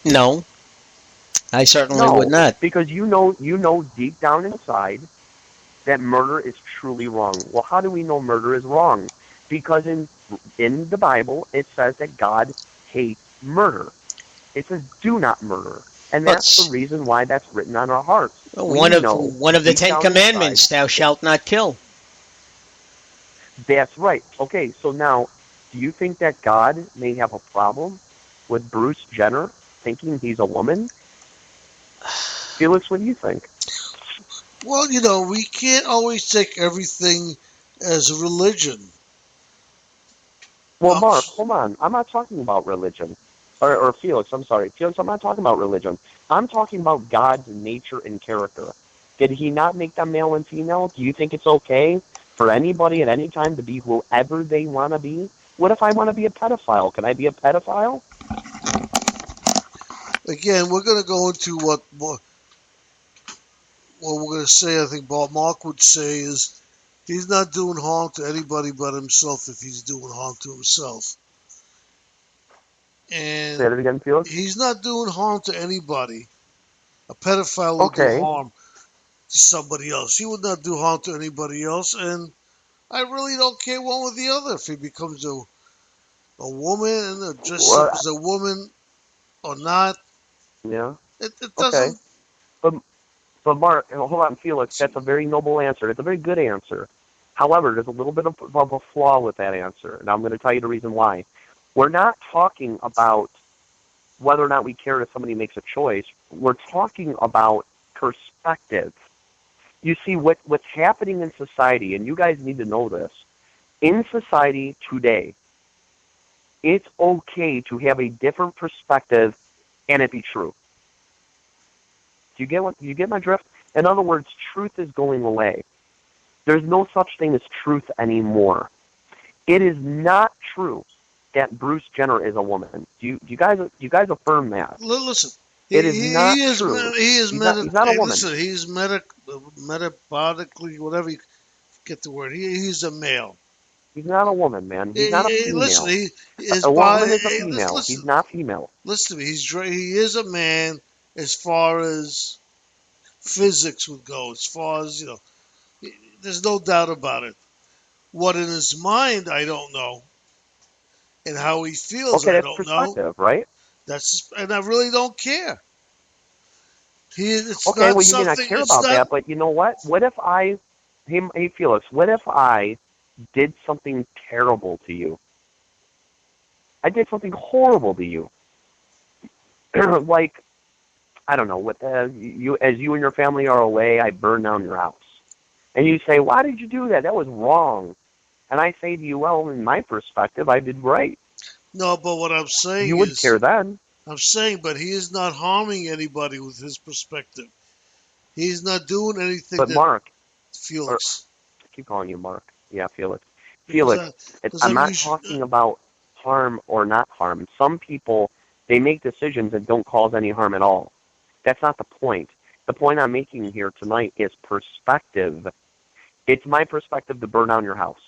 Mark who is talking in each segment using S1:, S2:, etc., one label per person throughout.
S1: No, I certainly would
S2: No,
S1: not.
S2: because you know deep down inside that murder is truly wrong. Well, how do we know murder is wrong? Because in the Bible it says that God hates murder. It says do not murder. And
S1: But
S2: that's the reason why that's written on our hearts. We
S1: one of
S2: know
S1: one of the
S2: deep
S1: Ten
S2: down inside.
S1: Commandments, thou shalt not kill.
S2: That's right. Okay, so now, do you think that God may have a problem with Bruce Jenner thinking he's a woman? Felix, what do you think?
S3: Well, we can't always take everything as a religion.
S2: Well,
S3: Um,
S2: Mark, hold on. I'm not talking about religion. Or Felix, I'm sorry. Felix, I'm not talking about religion. I'm talking about God's nature and character. Did he not make them male and female? Do you think it's okay for anybody at any time to be whoever they want to be? What if I want to be a pedophile? Can I be a pedophile?
S3: Again, we're going to go into what we're going to say. I think Bob Mark would say is he's not doing harm to anybody but himself if he's doing harm to himself.
S2: Say
S3: And
S2: it again, Felix.
S3: he's not doing harm to anybody. A pedophile will do
S2: Okay.
S3: harm to somebody else. He would not do harm to anybody else. And I really don't care one with the other if he becomes a woman and dresses up
S2: Well,
S3: as a woman or not.
S2: yeah.
S3: It
S2: Okay.
S3: doesn't.
S2: But But Mark, hold on, Felix, that's a very noble answer. It's a very good answer. However, there's a little bit of a flaw with that answer, and I'm going to tell you the reason why. We're not talking about whether or not we care if somebody makes a choice. We're talking about perspective. You see, what's happening in society, and you guys need to know this, in society today, it's okay to have a different perspective and it be true. Do you get my drift? In other words, truth is going away. There's no such thing as truth anymore. It is not true that Bruce Jenner is a woman. Do you guys affirm that?
S3: Listen,
S2: It is not
S3: he is
S2: true.
S3: he is
S2: He's not a
S3: hey,
S2: woman.
S3: listen, he's metabolically, whatever you get the word. He's a male.
S2: He's not a woman, man. He's not a
S3: Listen,
S2: female.
S3: he is
S2: A
S3: by.
S2: woman is a
S3: Hey,
S2: female. He's not female.
S3: listen to me. He is a man as far as physics would go. As far as there's no doubt about it. What in his mind, I don't know, and how he feels,
S2: Okay,
S3: I
S2: that's
S3: don't know.
S2: perspective, right?
S3: And I really don't care. It's
S2: Okay,
S3: not
S2: well, you may not
S3: something.
S2: care
S3: It's
S2: about
S3: not.
S2: that, but you know what? Hey Felix, what if I did something terrible to you? I did something horrible to you. Like, I don't know, as you and your family are away, I burn down your house. And you say, why did you do that? That was wrong. And I say to you, well, in my perspective, I did right.
S3: No, but what I'm saying
S2: You would
S3: is,
S2: care then.
S3: but he is not harming anybody with his perspective. He's not doing anything
S2: But
S3: that
S2: Mark, or
S3: Felix.
S2: I keep calling you Mark. Yeah, Felix.
S3: Because
S2: Felix,
S3: I, because
S2: I'm
S3: I'm
S2: not
S3: usually,
S2: talking about harm or not harm. Some people, they make decisions that don't cause any harm at all. That's not the point. The point I'm making here tonight is perspective. It's my perspective to burn down your house.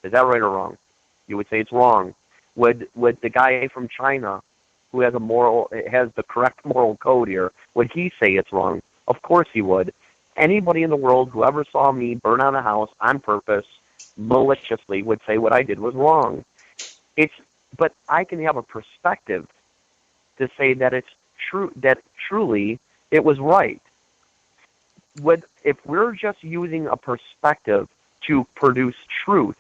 S2: Is that right or wrong? You would say it's wrong. Would the guy from China who has the correct moral code here, would he say it's wrong? Of course he would. Anybody in the world who ever saw me burn down a house on purpose, maliciously, would say what I did was wrong. It's but I can have a perspective to say that it's true, that truly it was right. If we're just using a perspective to produce truth,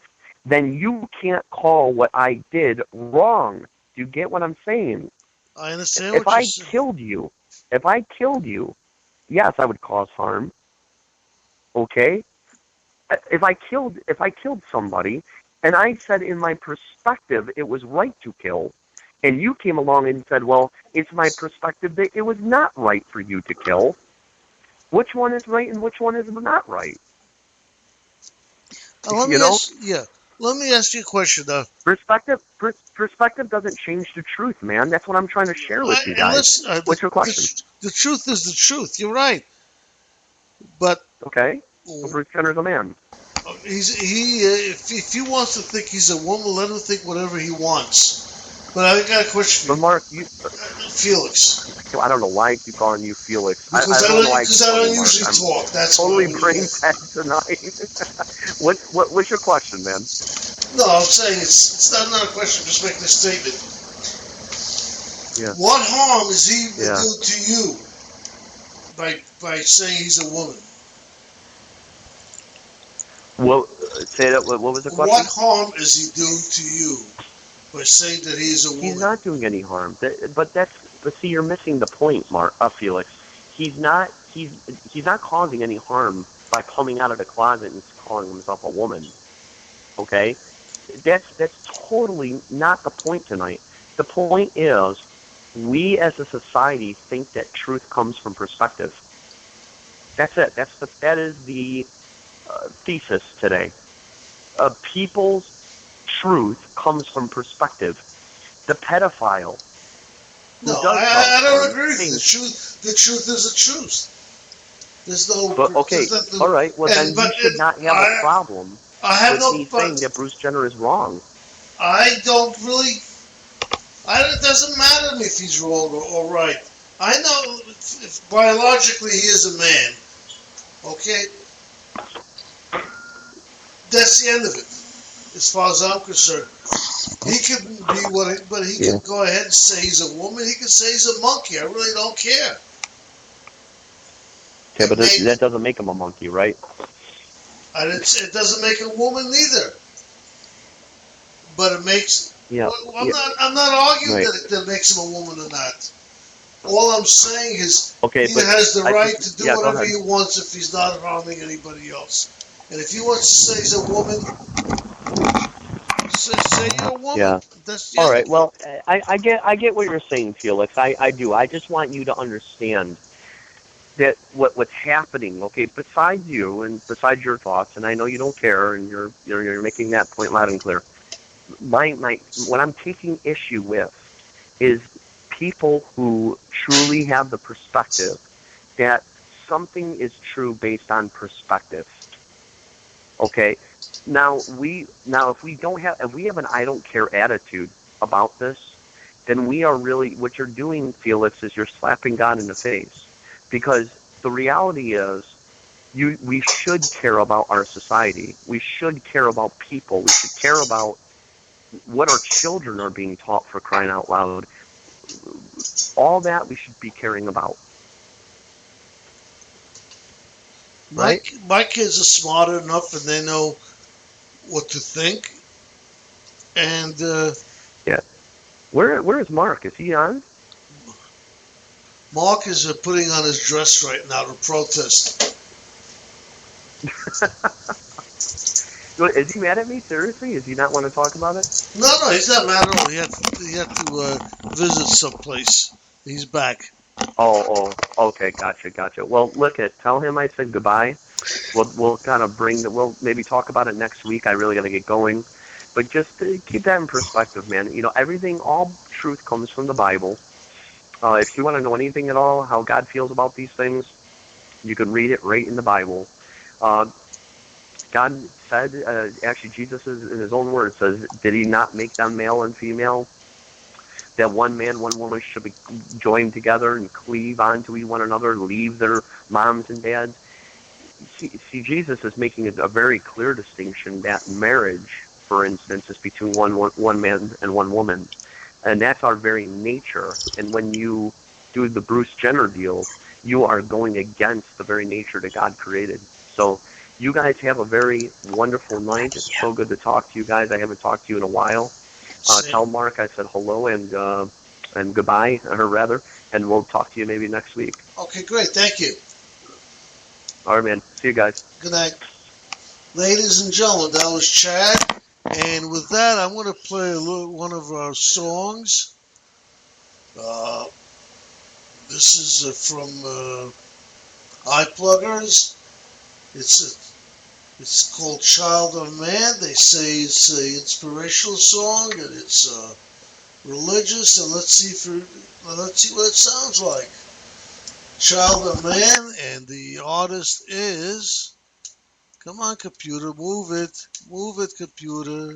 S2: then you can't call what I did wrong. Do you get what I'm saying?
S3: I understand
S2: If
S3: what you're
S2: I
S3: saying.
S2: killed you, if I killed you, yes, I would cause harm. Okay? If I killed somebody and I said in my perspective it was right to kill, and you came along and said, well, it's my perspective that it was not right for you to kill, which one is right and which one is not right?
S3: Let
S2: You
S3: me
S2: know,
S3: ask. Yeah, let me ask you a question.
S2: perspective doesn't change the truth, man. That's what I'm trying to share with you guys.
S3: Listen,
S2: What's your question?
S3: the truth is the truth. You're right, but
S2: Okay, so Bruce Jenner's a man.
S3: if he wants to think he's a woman, let him think whatever he wants. But I got a question
S2: But
S3: for you,
S2: Mark,
S3: Felix.
S2: I don't know why I keep calling you Felix. I
S3: Because I
S2: don't know
S3: don't,
S2: why I
S3: because
S2: keep
S3: I
S2: calling
S3: don't
S2: you Mark.
S3: usually
S2: I'm
S3: talk. That's
S2: totally
S3: why.
S2: brain dead tonight. What's your question, man?
S3: No, I'm saying it's not a question. I'm just making a statement.
S2: Yeah.
S3: What harm is he
S2: Yeah.
S3: do to you by saying he's a woman?
S2: Well, say that. What was the question?
S3: What harm is he do to you by saying that he is a
S2: He's
S3: woman?
S2: not doing any harm. But see, you're missing the point, Mark. Felix. He's not. He's not causing any harm by coming out of the closet and calling himself a woman. Okay. That's totally not the point tonight. The point is, we as a society think that truth comes from perspective. That's it. That is the thesis today. People's truth comes from perspective. The pedophile
S3: No,
S2: who does cause
S3: I don't
S2: harm
S3: agree with you.
S2: thinks.
S3: The truth is the truth. There's no.
S2: But okay,
S3: There's nothing.
S2: all right. Well, then you
S3: But
S2: should not have a problem
S3: I have
S2: with
S3: no.
S2: me saying that Bruce Jenner is wrong.
S3: I don't really. It doesn't matter to me if he's wrong or right. I know if biologically he is a man. Okay, that's the end of it. As far as I'm concerned, he could be what, but he
S2: Yeah.
S3: could go ahead and say he's a woman. He could say he's a monkey. I really don't care.
S2: Okay, but that doesn't make him a monkey, right?
S3: It doesn't make a woman neither. But it makes.
S2: Yeah.
S3: Well, I'm not arguing
S2: Right.
S3: that makes him a woman or not. All I'm saying is
S2: Okay,
S3: he
S2: but
S3: has the right to do
S2: go
S3: whatever
S2: ahead.
S3: he wants if he's not harming anybody else. And if he wants to say he's a woman, say you're a woman.
S2: Yeah.
S3: That's
S2: All right. Well, I get what you're saying, Felix. I do. I just want you to understand that what's happening. Okay, besides you and besides your thoughts, and I know you don't care, and you're making that point loud and clear. My what I'm taking issue with is people who truly have the perspective that something is true based on perspective. Okay. Now if we have an I don't care attitude about this, then we are really, what you're doing, Felix, is you're slapping God in the face. Because the reality is we should care about our society. We should care about people. We should care about what our children are being taught, for crying out loud. All that we should be caring about. Right?
S3: My kids are smart enough and they know what to think. And
S2: Yeah. Where is Mark? Is he on?
S3: Mark is putting on his dress right now to protest.
S2: Is he mad at me? Seriously? Does he not want to talk about it?
S3: No, he's not mad at all. He had to visit someplace. He's back.
S2: Oh, okay, gotcha. Well, tell him I said goodbye. We'll kind of we'll maybe talk about it next week. I really got to get going. But just to keep that in perspective, man. All truth comes from the Bible. If you want to know anything at all, how God feels about these things, you can read it right in the Bible. God said, actually, Jesus in his own words says, did he not make them male and female? That one man, one woman should be joined together and cleave onto one another, leave their moms and dads. See, Jesus is making a very clear distinction that marriage, for instance, is between one man and one woman. And that's our very nature. And when you do the Bruce Jenner deal, you are going against the very nature that God created. So you guys have a very wonderful night. It's so good to talk to you guys. I haven't talked to you in a while. Tell Mark I said hello and goodbye, or rather, and we'll talk to you maybe next week.
S3: Okay, great. Thank you.
S2: All right, man. See you guys.
S3: Good night. Ladies and gentlemen, that was Chad. And with that, I'm going to play one of our songs. This is from iPluggers. It's called Child of Man. They say it's an inspirational song and it's religious. And let's see what it sounds like. Child of Man, and the artist is. Come on, computer, move it, computer.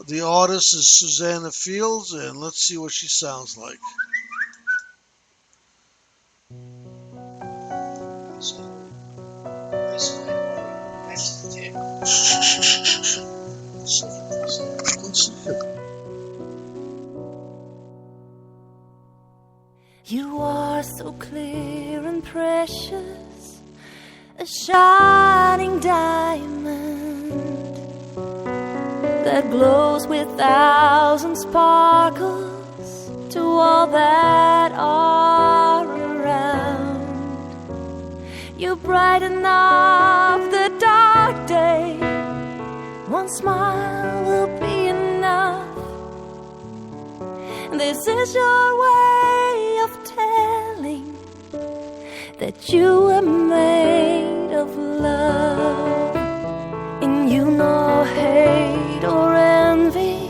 S3: The artist is Susanna Fields, and let's see what she sounds like.
S4: You are so clear and precious, a shining diamond that glows with thousand sparkles to all that are around. You brighten up the dark day. One smile will be enough. This is your way of telling that you were made of love. In you no hate or envy,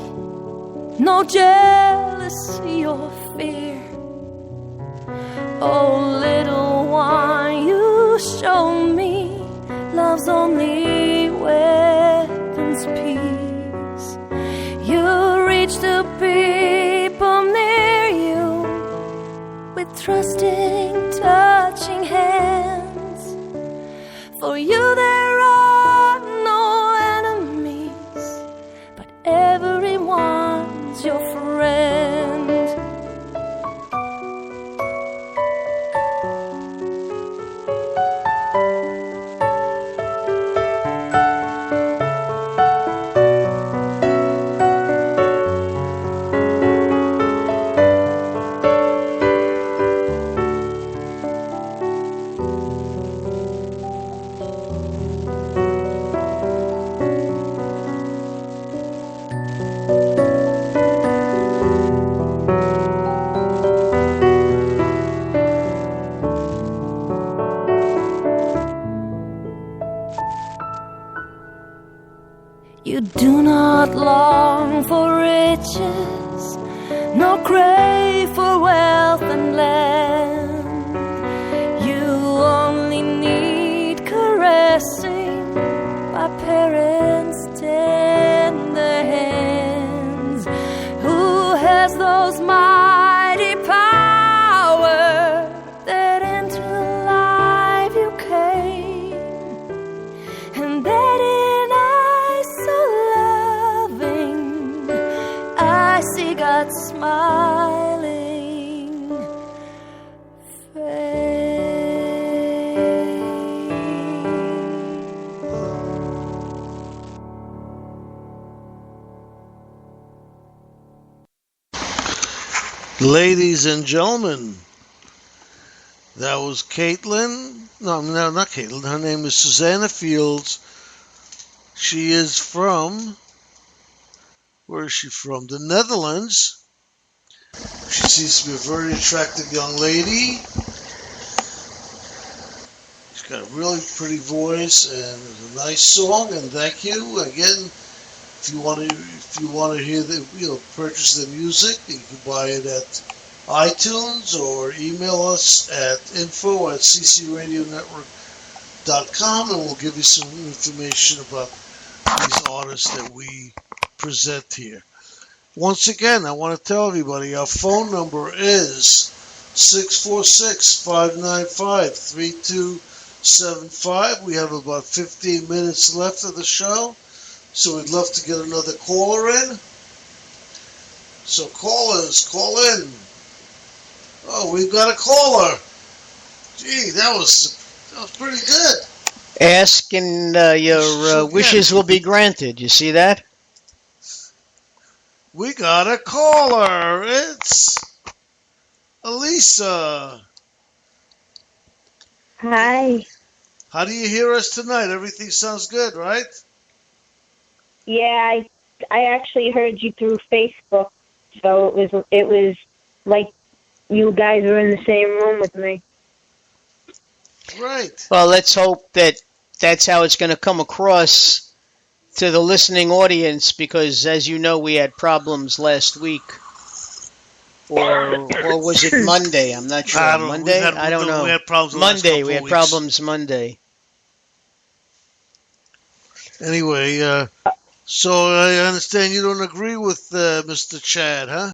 S4: no jealousy or fear. Oh, little one, you show me love's only weapon's peace. You reach the people near you with trusting, touching hands. For you there are no enemies, but everyone's your friend. You do not long for riches, nor crave for wealth and land. You only need caressing by parents' tender hands. Who has those mighty power that into life you came, and that in eyes so loving I see God smiling face.
S3: Ladies and gentlemen, that was Caitlin. No, not Caitlin. Her name is Susanna Fields. She is from, where is she from? The Netherlands. She seems to be a very attractive young lady. She's got a really pretty voice and a nice song. And thank you again. If you want to hear the, purchase the music, you can buy it at iTunes or email us at info@ccradionetwork.com, and we'll give you some information about these artists that we present here. Once again, I want to tell everybody our phone number is 646-595-3275. We have about 15 minutes left of the show, so we'd love to get another caller in. So callers, call in. Oh, we've got a caller. Gee, that was pretty good.
S1: Ask and your wishes will be granted. You see that?
S3: We got a caller. It's Elisa.
S5: Hi.
S3: How do you hear us tonight? Everything sounds good, right?
S5: Yeah, I actually heard you through Facebook, so it was like you guys were in the same room with me.
S3: Right.
S1: Well, let's hope that that's how it's going to come across to the listening audience, because as you know, we had problems last week. Or was it Monday? I'm not sure. Monday? I don't know.
S3: We had problems
S1: Monday. We had problems Monday.
S3: Anyway, So I understand you don't agree with Mr. Chad, huh?